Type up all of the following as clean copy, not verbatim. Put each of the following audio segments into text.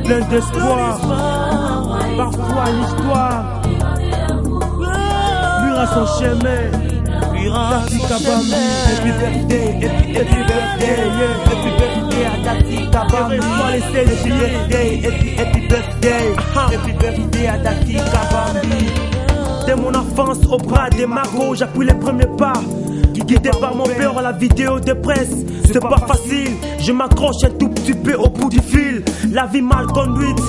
plein d'espoir. Parfois l'histoire lui son chemin. Tati Kabambi, happy birthday, happy birthday, yeah. Happy birthday à Tati Kabambi. Happy birthday à Tati Kabambi. Dès mon enfance, au bras des marauds, j'appuie les premiers pas. Guidé par mon père à la vidéo de presse. C'est pas facile, je m'accroche un tout petit peu au bout du fil. La vie mal conduite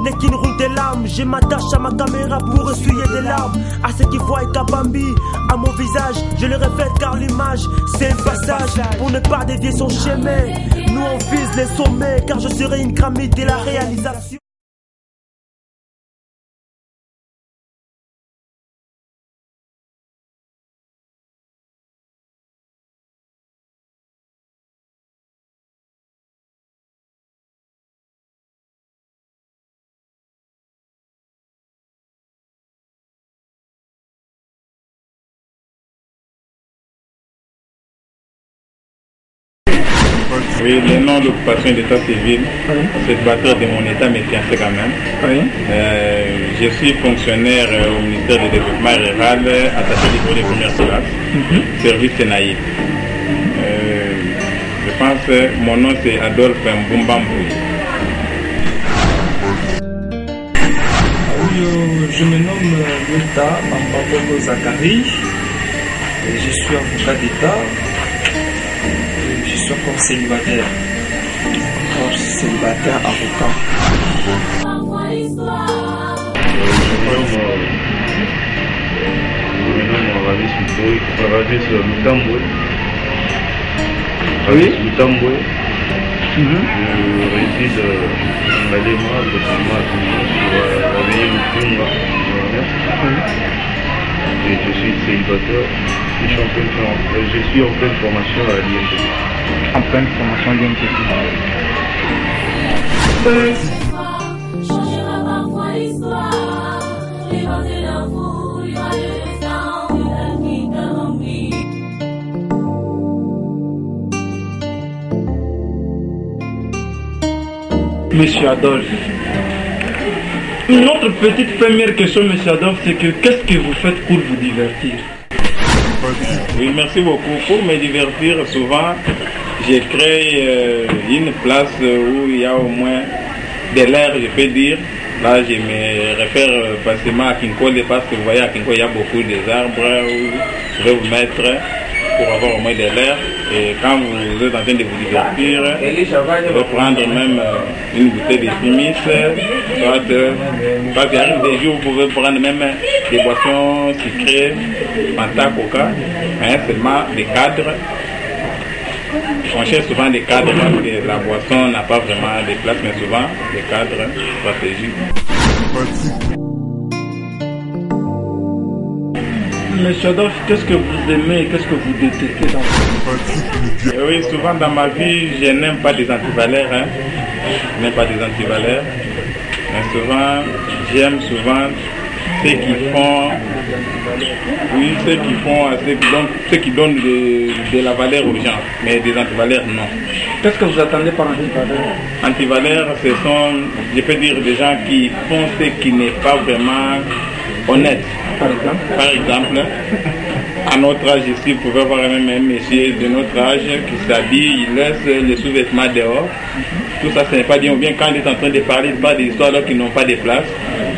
n'est qu'une route des larmes. Je m'attache à ma caméra pour essuyer des larmes. À ceux qui voient Kabambi, à mon visage, je le répète car l'image c'est un passage. Pour ne pas dévier son chemin, nous on vise les sommets. Car je serai une gramite de la réalisation. Oui, le nom d'occupation d'état civil, c'est batteur de mon état, mais fiancé quand même. Oui. Je suis fonctionnaire au ministère du Développement Rural, attaché du bureau des premières classes, service Sénaï. Je pense que mon nom c'est Adolphe Mbumbamboui. Je me nomme Weta Mambabo Zakari. Je suis avocat d'État. Je suis encore célibataire. Encore célibataire avocat. Je me nomme Ravis Mboui. Ravis Mutamboué. Oui. Mutamboué. Je réside dans la Léma, le sur la ville Mutunga. Et je suis célibataire. Je suis en pleine formation à l'INTP. En pleine formation à l'INTP. Monsieur Adolphe, une autre petite première question, Monsieur Adolphe, c'est que qu'est-ce que vous faites pour vous divertir? Oui, merci beaucoup. Pour me divertir, souvent, j'ai créé une place où il y a au moins de l'air, je peux dire. Là, je me réfère facilement à Kinkole parce que vous voyez, à Kinkole, il y a beaucoup d'arbres où je vais vous mettre pour avoir au moins de l'air. Et quand vous êtes en train de vous divertir, vous pouvez prendre même une bouteille de primis. Soit il arrive des jours où vous pouvez prendre même des boissons sucrées, Fanta, Coca, hein, seulement des cadres. On cherche souvent des cadres parce que la boisson n'a pas vraiment de place, mais souvent des cadres stratégiques. Monsieur Adolphe, qu'est-ce que vous aimez et qu'est-ce que vous détestez dans votre vie? Oui, souvent dans ma vie, je n'aime pas des antivaleurs. Hein. Je n'aime pas des antivaleurs. Mais souvent, j'aime souvent ceux qui font, oui, ceux qui donnent de la valeur aux gens, mais des antivaleurs, non. Qu'est-ce que vous attendez par antivaleurs? Antivaleurs, ce sont, je peux dire, des gens qui font ce qui n'est pas vraiment honnête. Par exemple, à notre âge ici, vous pouvez voir même un monsieur de notre âge qui s'habille, il laisse les sous-vêtements dehors. Tout ça, ce n'est pas bien. Ou bien quand il est en train de parler, il parle des histoires qui n'ont pas de place.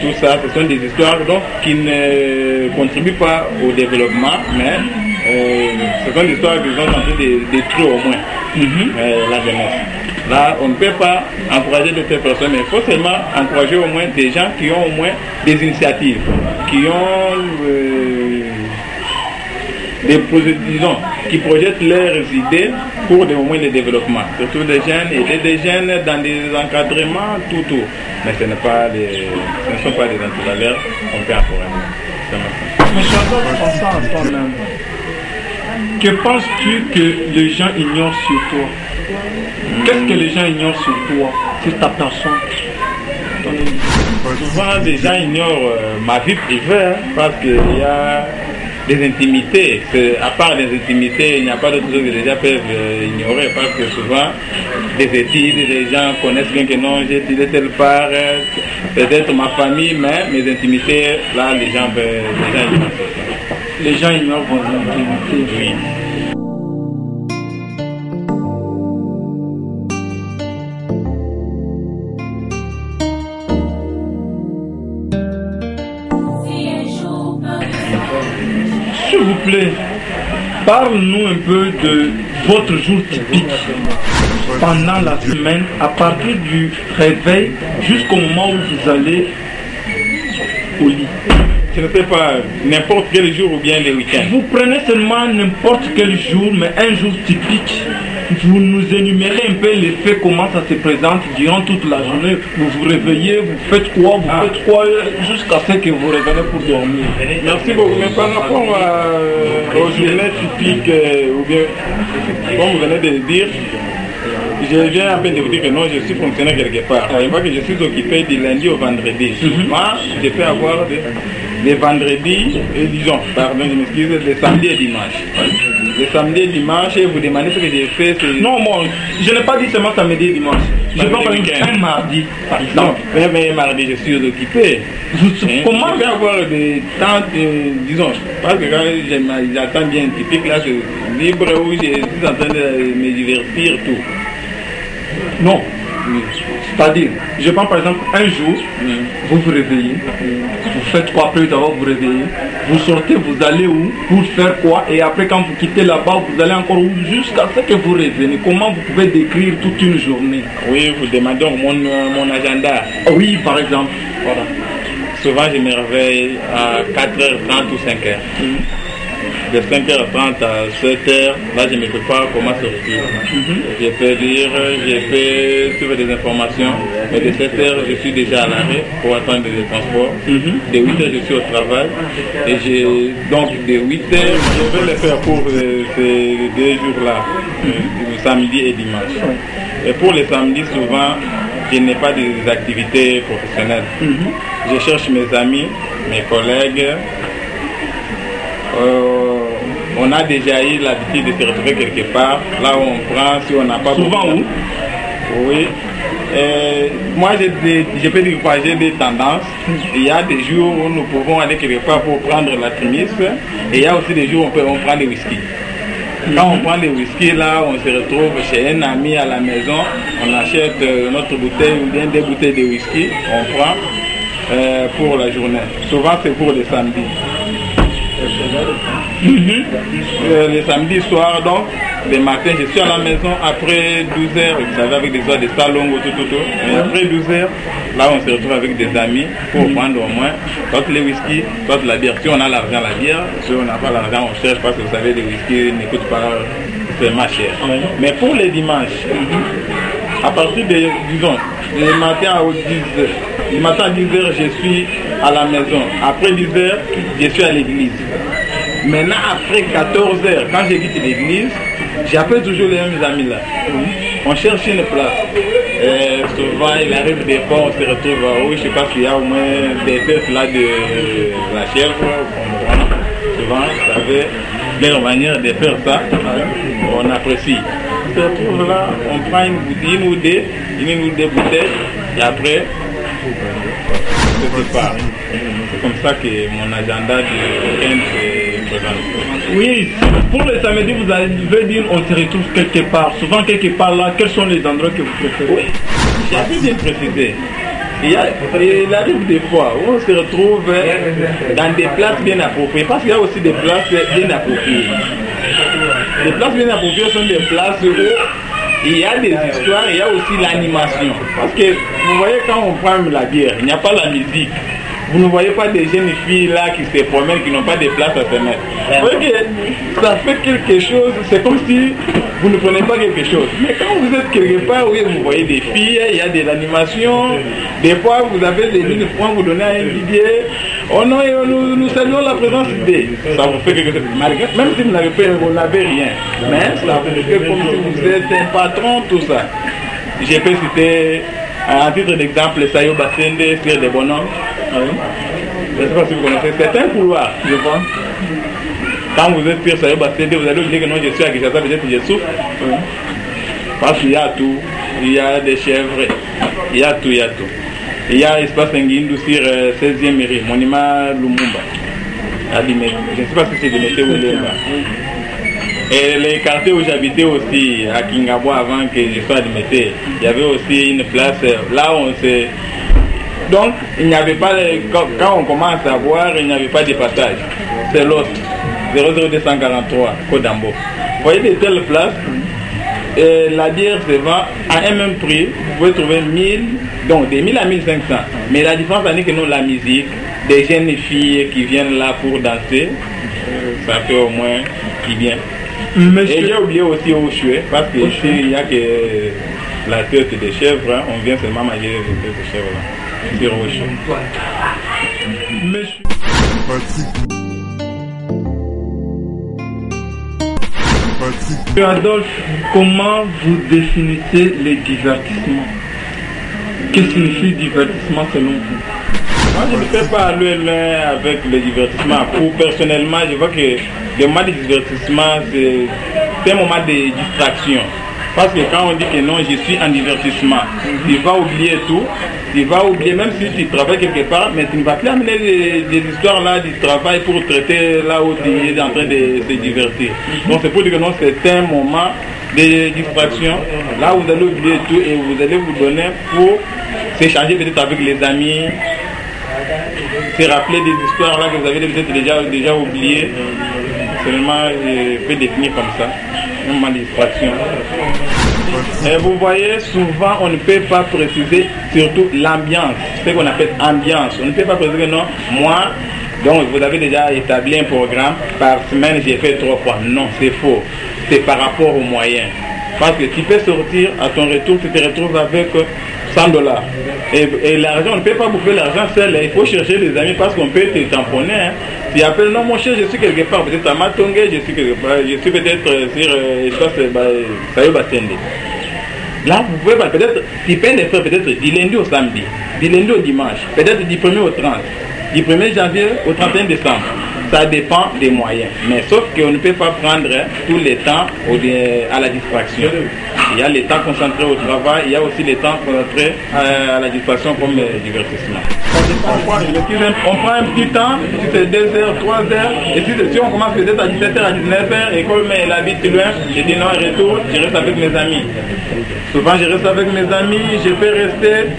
Tout ça, ce sont des histoires donc, qui ne contribuent pas au développement, mais ce sont des histoires qui sont en train de détruire au moins la jeunesse. Là, on ne peut pas encourager de telles personnes, mais il faut seulement encourager au moins des gens qui ont au moins des initiatives, qui ont disons, qui projettent leurs idées pour au moins le développement. Surtout des jeunes, et des jeunes dans des encadrements, tout. Mais ce ne sont pas des antivaleurs qu'on peut encourager. Monsieur Adolphe, pensant à toi-même, que penses-tu que les gens ignorent sur toi? Qu'est-ce que les gens ignorent sur toi, sur ta personne? Souvent, les gens ignorent ma vie privée, hein, parce qu'il y a des intimités. À part des intimités, il n'y a pas d'autres choses que les gens peuvent ignorer, parce que souvent, des études, les gens connaissent bien que non, j'ai étudié telle part, peut-être ma famille, mais mes intimités, là, les gens ignorent. Les gens ignorent vos intimités. Oui. S'il vous plaît, parle-nous un peu de votre jour typique pendant la semaine, à partir du réveil jusqu'au moment où vous allez au lit. Je ne sais pas, n'importe quel jour ou bien les week-ends. Vous prenez seulement n'importe quel jour, mais un jour typique. Vous nous énumérez un peu les faits, comment ça se présente durant toute la journée. Vous vous réveillez, vous faites quoi, jusqu'à ce que vous revenez pour dormir. Merci beaucoup. Mais par rapport aux journées typiques, ou bien, comme vous venez de le dire, je viens à peine de vous dire que non, je suis fonctionnaire quelque part. Je vois que je suis occupé du lundi au vendredi. Moi, je peux avoir des vendredis, pardon, je m'excuse, des samedis et dimanches. Les samedis et dimanches, et vous demandez ce que j'ai fait. Non, moi, je n'ai pas dit seulement samedi et dimanche. Je vais par exemple un mardi, par exemple. Non, mais mardi, je suis occupé. Comment je vais avoir des temps, disons, parce que quand j'attends bien typique, là, c'est libre où je suis en train de me divertir, tout. Non. C'est-à-dire, je prends par exemple un jour, vous vous réveillez, vous faites quoi après d'avoir vous réveillé, vous sortez, vous allez où, pour faire quoi, et après quand vous quittez là-bas, vous allez encore où, jusqu'à ce que vous revenez. Comment vous pouvez décrire toute une journée? Oui, vous demandez mon agenda. Oui, par exemple. Voilà. Souvent, je me réveille à 4h30 ou 5h. De 5h30 à 7h, là je me prépare comment sortir. Je peux lire, je peux suivre des informations, mais de 7h je suis déjà à l'arrêt pour attendre les transports. De 8h je suis au travail, et donc de 8h je vais le faire pour ces 2 jours-là, samedi et dimanche. Et pour les samedis, souvent, je n'ai pas des activités professionnelles. Je cherche mes amis, mes collègues. On a déjà eu l'habitude de se retrouver quelque part, là où on prend, si on n'a pas... Souvent où? Oui. Moi, je peux dire que j'ai des tendances. Il y a des jours où nous pouvons aller quelque part pour prendre la prémisse, et il y a aussi des jours où on prend des whisky. Quand on prend des whisky, là, on se retrouve chez un ami à la maison, on achète notre bouteille ou bien des bouteilles de whisky, on prend pour la journée. Souvent, c'est pour les samedis. Les samedis soirs, donc, les matins, je suis à la maison après 12h, vous savez, avec des heures de salon, tout. Et après 12h, là, on se retrouve avec des amis pour prendre au moins soit les whisky, soit la bière. Si on a l'argent, la bière. Si on n'a pas l'argent, on cherche, parce que vous savez, les whisky ne coûtent pas vraiment cher. Mais pour les dimanches, à partir de, disons, le matin à 10h, le matin à 10h, je suis à la maison. Après 10h, je suis à l'église. Maintenant, après 14h, quand je quitte l'église, j'appelle toujours les mêmes amis là. On cherche une place. Souvent, il arrive des fois, on se retrouve à où, je ne sais pas s'il y a au moins des têtes là de la chèvre. Souvent, vous savez, leur manière de faire ça, on apprécie. On se retrouve là, on prend une ou deux bouteilles, et après, on se sépare. C'est comme ça que mon agenda de week-end se présente. Oui, pour le samedi, vous allez dire on se retrouve quelque part. Souvent, quelque part là, quels sont les endroits que vous préférez? Oui, j'ai bien précisé. Il arrive des fois où on se retrouve dans des places bien appropriées, parce qu'il y a aussi des places bien appropriées. Les places bien appropriées sont des places où il y a des histoires, il y a aussi l'animation. Parce que vous voyez, quand on prend la bière, il n'y a pas la musique. Vous ne voyez pas des jeunes filles là qui se promènent, qui n'ont pas de place à se mettre. Vous voyez que ça fait quelque chose, c'est comme si vous ne prenez pas quelque chose. Mais quand vous êtes quelque part où vous voyez des filles, il y a de l'animation, des fois vous avez des lignes points, vous donnez à un Didier, oh non, nous saluons la présence d'idées. Ça vous fait quelque chose. Même si vous n'avez rien, mais ça vous fait comme si vous êtes un patron, tout ça. Je peux citer, à titre d'exemple, Sayo Bassende, Pierre des Bonhommes. Je ne sais pas si vous connaissez, c'est un couloir, je pense. quand vous êtes pire, ça va passer, vous allez oublier que non, je suis à Kinshasa, peut-être que je souffre. Parce qu'il y a tout. Il y a des chèvres, il y a tout, il y a tout. Il y a Espace Nguindu sur 16e mairie, monument Lumumba. Je ne sais pas si c'est Limité ou Lemba. Et les quartiers où j'habitais aussi, à Kingabo avant que je sois Limité, il y avait aussi une place, là on s'est... Donc, il n'y avait pas, quand on commence à boire, il n'y avait pas de passage. C'est l'autre, 00243, Kodambo. Vous voyez de telles places, et la bière se vend à un même prix. Vous pouvez trouver 1000, donc de 1000 à 1500. Mais la différence, c'est que nous, la musique, des jeunes filles qui viennent là pour danser, ça fait au moins qui vient. Et j'ai oublié aussi au chouet, parce que ici, il n'y a que la tête des chèvres, hein. On vient seulement manger les têtes de chèvres là. Sur au chouet. Adolphe, comment vous définissez les divertissements? Que signifie divertissement selon vous? Moi, je ne fais pas aller loin avec le divertissement. Pour personnellement, je vois que le moment de divertissement, c'est un moment de distraction. Parce que quand on dit que non, je suis en divertissement, tu vas oublier tout. Tu vas oublier, même si tu travailles quelque part, mais tu ne vas plus amener des histoires là du travail pour traiter là où tu es en train de se divertir. Donc c'est pour dire que non, c'est un moment de distraction. Là vous allez oublier tout et vous allez vous donner pour s'échanger peut-être avec les amis, se rappeler des histoires là que vous avez peut-être déjà oubliées. Seulement, je peux définir comme ça, un moment de distraction. Et vous voyez, souvent on ne peut pas préciser surtout l'ambiance, ce qu'on appelle ambiance. On ne peut pas préciser que non, moi, donc vous avez déjà établi un programme, par semaine j'ai fait 3 fois. Non, c'est faux. C'est par rapport aux moyens. Parce que tu peux sortir, à ton retour, tu te retrouves avec $100. Et l'argent, on ne peut pas bouffer l'argent seul. Il faut chercher des amis parce qu'on peut te tamponner. Hein. Tu appelles, non mon cher, je suis quelque part, peut-être à Matongé, je suis quelque part, je suis peut-être sur Sayo Batende. Là, vous pouvez peut-être, tu peux les faire peut-être du lundi au samedi, du lundi au dimanche, peut-être du 1er au 30, du 1er janvier au 31 décembre. Ça dépend des moyens. Mais sauf qu'on ne peut pas prendre tout le temps à la distraction. Il y a le temps concentré au travail, il y a aussi le temps concentré à la distraction comme divertissement. On prend un petit temps, si c'est 2 heures, 3 heures, et si on commence peut-être à 17h, à 19h, et comme elle habite loin, je dis non, retour, je reste avec mes amis. Souvent je reste avec mes amis, je peux rester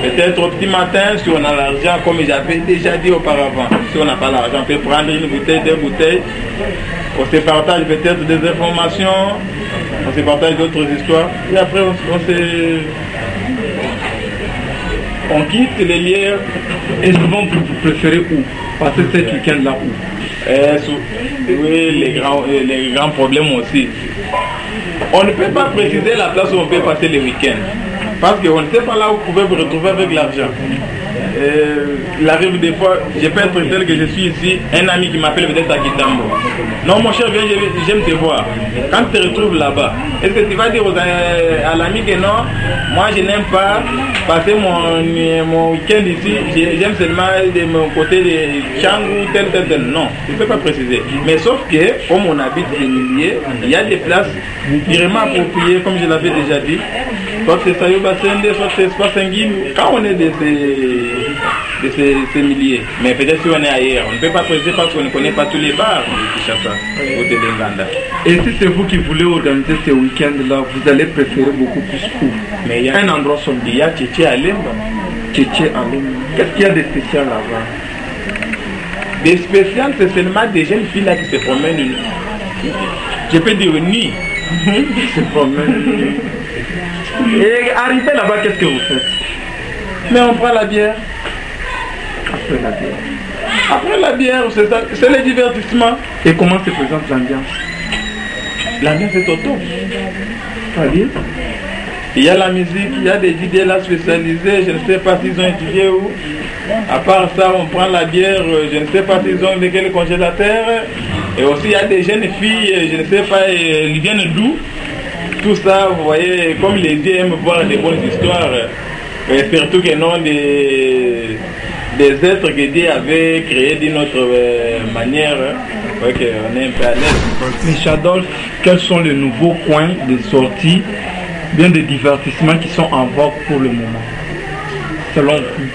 peut-être au petit matin si on a l'argent, comme j'avais déjà dit auparavant. Si on n'a pas l'argent, on peut prendre une bouteille, 2 bouteilles, on se partage peut-être des informations, on se partage d'autres histoires, et après on quitte les lieux. Et souvent vous préférez où? Passer cet week-end là où? Oui, les grands problèmes aussi. On ne peut pas préciser la place où on peut passer les week-ends. Parce qu'on ne sait pas là où vous pouvez vous retrouver avec l'argent. Il arrive des fois, je peux être tel que je suis ici, un ami qui m'appelle peut-être à Kitambo. Non mon cher, viens, j'aime te voir. Quand tu te retrouves là-bas, est-ce que tu vas dire à l'ami que non, moi je n'aime pas passer mon week-end ici, j'aime seulement de mon côté de Changou, tel. Non, tu ne peux pas préciser. Mais sauf que, comme on habite des milliers, il y a des places vraiment appropriées, comme je l'avais déjà dit. Soit c'est Sayo Basende, soit c'est Espace Nguindu. Quand on est de ces milliers, mais peut-être si on est ailleurs, on ne peut pas préciser parce qu'on ne connaît pas tous les bars de Kinshasa ou de Linganda. Et si c'est vous qui voulez organiser ces week-ends-là, vous allez préférer beaucoup plus où? Mais il y a un endroit sombre, il y a Tchétché à Lemba. Tchétché à Lemba. Qu'est-ce qu'il y a de spécial là-bas? Des spéciales, c'est seulement des jeunes filles là qui se promènent. Je peux dire nuit. Qui se promènent. Et arrivé là-bas, qu'est-ce que vous faites? Mais on prend la bière. Après la bière, c'est le divertissement. Et comment se présente l'ambiance? L'ambiance est auto. C'est-à-dire? Il y a la musique, il y a des idées là spécialisées, je ne sais pas s'ils ont étudié où. À part ça, on prend la bière, je ne sais pas s'ils ont lequel congélateur. Et aussi, il y a des jeunes filles, je ne sais pas, ils viennent d'où. Tout ça, vous voyez, comme les dieux aiment voir des bonnes histoires. Et surtout que non, des êtres que Dieu avait créés d'une autre manière. Ouais, qu'on est un peu à l'aise. Mais Adolphe, quels sont les nouveaux coins de sortie, bien des divertissements qui sont en vogue pour le moment, selon vous?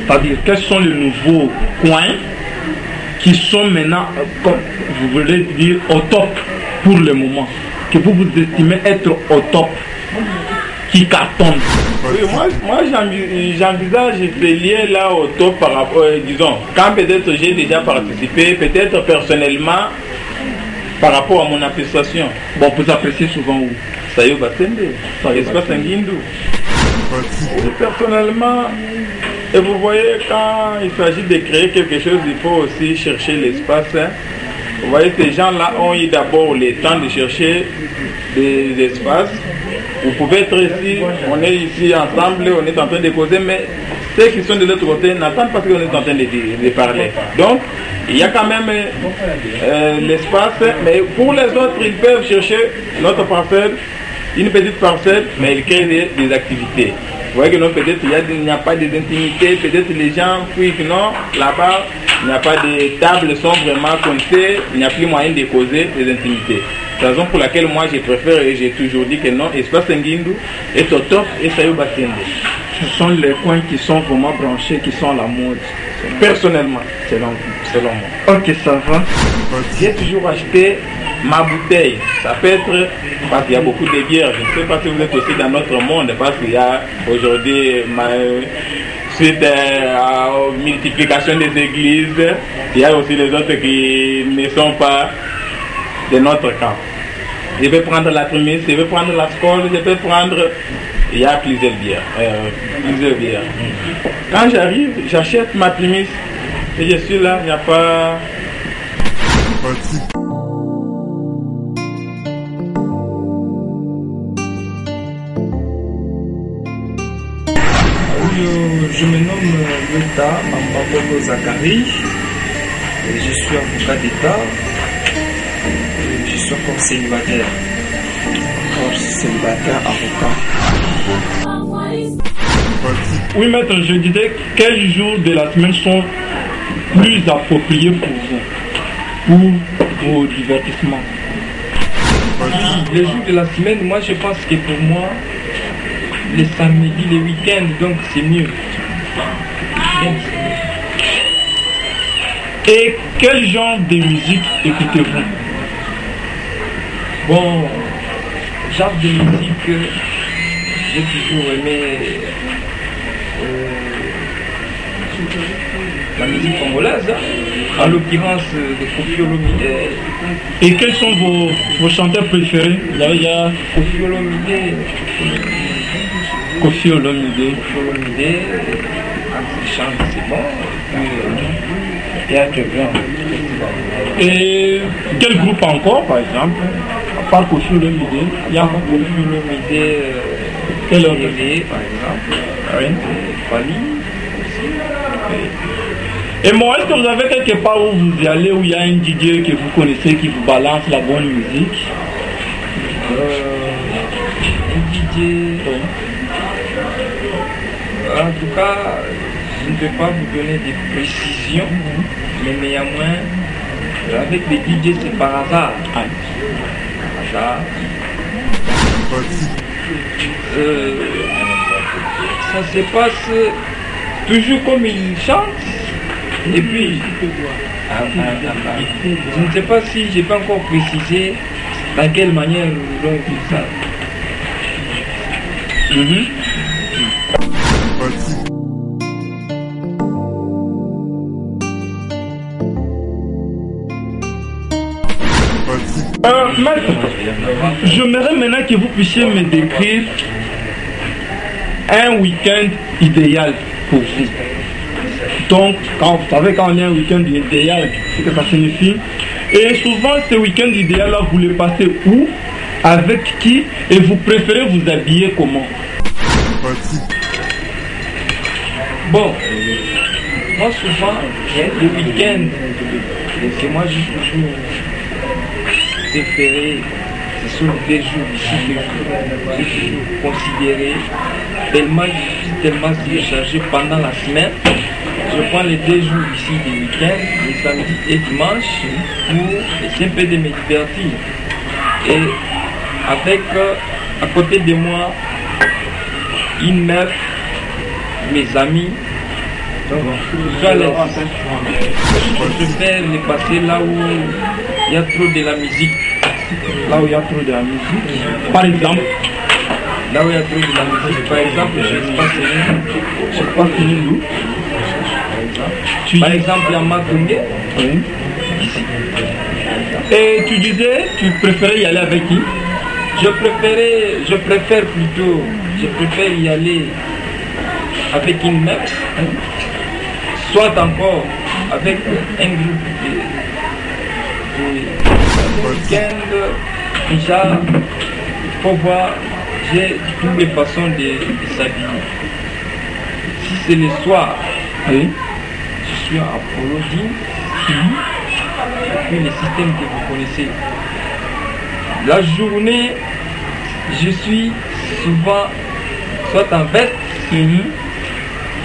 C'est-à-dire, quels sont les nouveaux coins qui sont maintenant, comme vous voulez dire, au top pour le moment, que vous vous estimez être au top, qui cartonnent? Oui, moi j'envisage de lier là au top par rapport, disons, quand peut-être j'ai déjà participé, peut-être personnellement, par rapport à mon appréciation. Bon, vous appréciez souvent où? Sayo Batende, Espace Nguindu. Oui, personnellement, et vous voyez, quand il s'agit de créer quelque chose, il faut aussi chercher l'espace. Hein. Vous voyez, ces gens-là ont eu d'abord le temps de chercher des espaces. Vous pouvez être ici, on est ici ensemble, on est en train de causer, mais ceux qui sont de l'autre côté n'attendent pas ce qu'on est en train de parler. Donc, il y a quand même l'espace, mais pour les autres, ils peuvent chercher notre parcelle, une petite parcelle, mais ils créent des activités. Vous voyez que non, peut-être il n'y a pas d'intimité, peut-être les gens fuient que non, là-bas, il n'y a pas de tables, sont vraiment comptées, il n'y a plus moyen de causer des intimités. C'est la raison pour laquelle moi je préfère et j'ai toujours dit que non, Espace Nguindu est au top et Sayo Batende. Ce sont les coins qui sont vraiment branchés, qui sont à la mode. Personnellement, selon moi. Ok, ça va. J'ai toujours acheté ma bouteille. Ça peut être, parce qu'il y a beaucoup de bières. Je ne sais pas si vous êtes aussi dans notre monde, parce qu'il y a aujourd'hui, suite à la multiplication des églises, il y a aussi les autres qui ne sont pas de notre camp. Je vais prendre la prémisse, je vais prendre la Skol, je vais prendre... Il y a plusieurs bières. Quand j'arrive, j'achète ma prémisse et je suis là, il n'y a pas... Je me nomme Weta Mambabolo Zakari. Je suis avocat d'État. Je suis encore célibataire. Oui, maître, je disais quels jours de la semaine sont plus appropriés pour vous, pour vos divertissements? Les jours de la semaine, moi je pense que pour moi, les samedis, les week-ends, donc c'est mieux. Et quel genre de musique écoutez-vous? Bon, genre de musique, j'ai toujours aimé la musique congolaise, hein, en l'occurrence de Koffi Olomide. Et quels sont vos chanteurs préférés? Il y a Koffi Olomide. Koffi Olomide. Chante, c'est bon. Et quel groupe encore, par exemple? À part Koffi Olomide, il y a encore Koffi Olomide, quel autre? par exemple. Oui. Fali. Et moi, est-ce que vous avez quelque part où vous y allez, où il y a un DJ que vous connaissez qui vous balance la bonne musique? Un DJ. En tout cas, je ne peux pas vous donner des précisions, mais néanmoins, avec les DJ, c'est par hasard. Par hasard. Ça se passe toujours comme ils chantent. Et puis, je ne sais pas si je n'ai pas encore précisé dans quelle manière ils ont dit ça. Maître, j'aimerais maintenant que vous puissiez me décrire un week-end idéal pour vous. Donc, quand vous savez, quand on est un week-end idéal, c'est que ça signifie. Et souvent, ce week-end idéal-là, vous le passez où, avec qui, et vous préférez vous habiller comment? Bon, moi souvent, le week-end, que moi j'ai toujours préféré, ce sont des jours ici que j'ai toujours considéré tellement surchargé pendant la semaine. je prends les 2 jours ici des week-ends, les samedis et dimanches, pour essayer un peu de me divertir. Et avec, à côté de moi, une meuf, mes amis, donc je suis à l'aise. Je préfère les passer là où il y a trop de la musique. Là où il y a trop de la musique. Par exemple, Là où il y a trop de la musique, par exemple, je ne sais pas fini d'où. Par exemple, il y a Matungue. Oui. Et tu disais, tu préférais y aller avec qui? Je préfère y aller avec une meuf, soit encore avec un groupe de week-end. Déjà, il faut voir, j'ai toutes les façons de s'habiller. Si c'est le soir, Oui. je suis en apologie, et puis les systèmes que vous connaissez. La journée, je suis souvent soit en veste,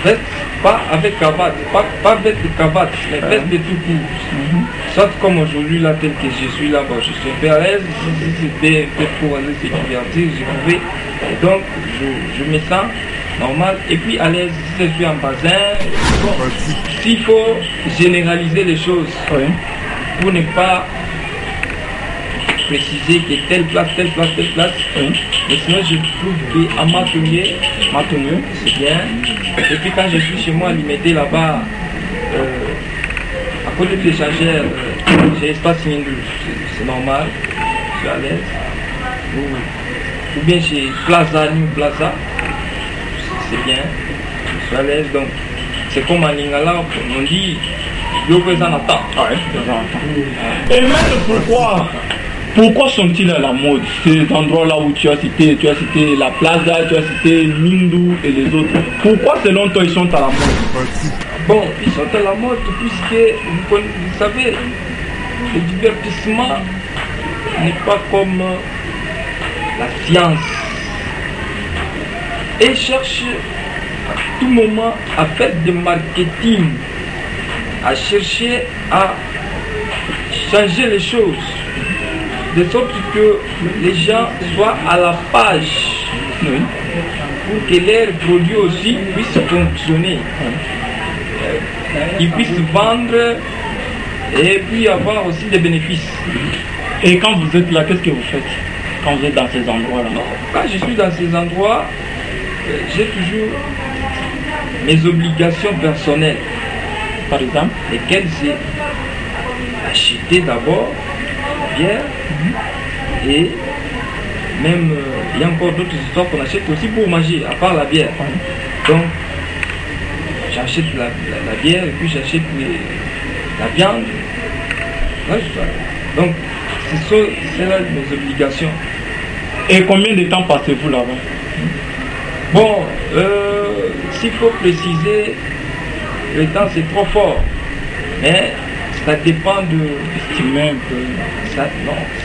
veste, pas avec cravate, pas veste de cravate, mais veste de tout court. Soit comme aujourd'hui, là, tel que je suis là-bas, je suis un peu à l'aise. Si c'était pour aller se divertir, je pouvais. Et donc, je me sens normal. Et puis à l'aise, si je suis en bazin, bon, s'il faut généraliser les choses, pour ne pas préciser que telle place, mais sinon je trouve qu'à Matungue, c'est bien. Et puis quand je suis chez moi, limité là-bas, à côté de l'échangeur, j'ai espace Mindou, c'est normal, je suis à l'aise. Ou bien chez Plaza, New Plaza, c'est bien, je suis à l'aise. Donc c'est comme en Lingala, on dit, yo présent attend. Et même pourquoi sont-ils à la mode, ces endroits-là où tu as cité la Plaza, tu as cité Mindu et les autres? Pourquoi selon toi ils sont à la mode? Bon, ils sont à la mode puisque, vous savez, le divertissement n'est pas comme la science. Et cherche à tout moment à faire du marketing, à chercher à changer les choses, de sorte que les gens soient à la page, pour que leurs produits aussi puissent fonctionner, qu'ils puissent vendre et puis avoir aussi des bénéfices. Et quand vous êtes là, qu'est-ce que vous faites quand vous êtes dans ces endroits-là? Quand je suis dans ces endroits, j'ai toujours mes obligations personnelles. Par exemple, lesquelles c'est acheter d'abord bière et même il y a encore d'autres histoires qu'on achète aussi pour manger, à part la bière. Donc j'achète la bière et puis j'achète la viande. Donc c'est là mes obligations. Et combien de temps passez-vous là-bas? Bon, s'il faut préciser, le temps c'est trop fort, mais ça dépend de... Estimer un peu.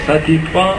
Ça dépend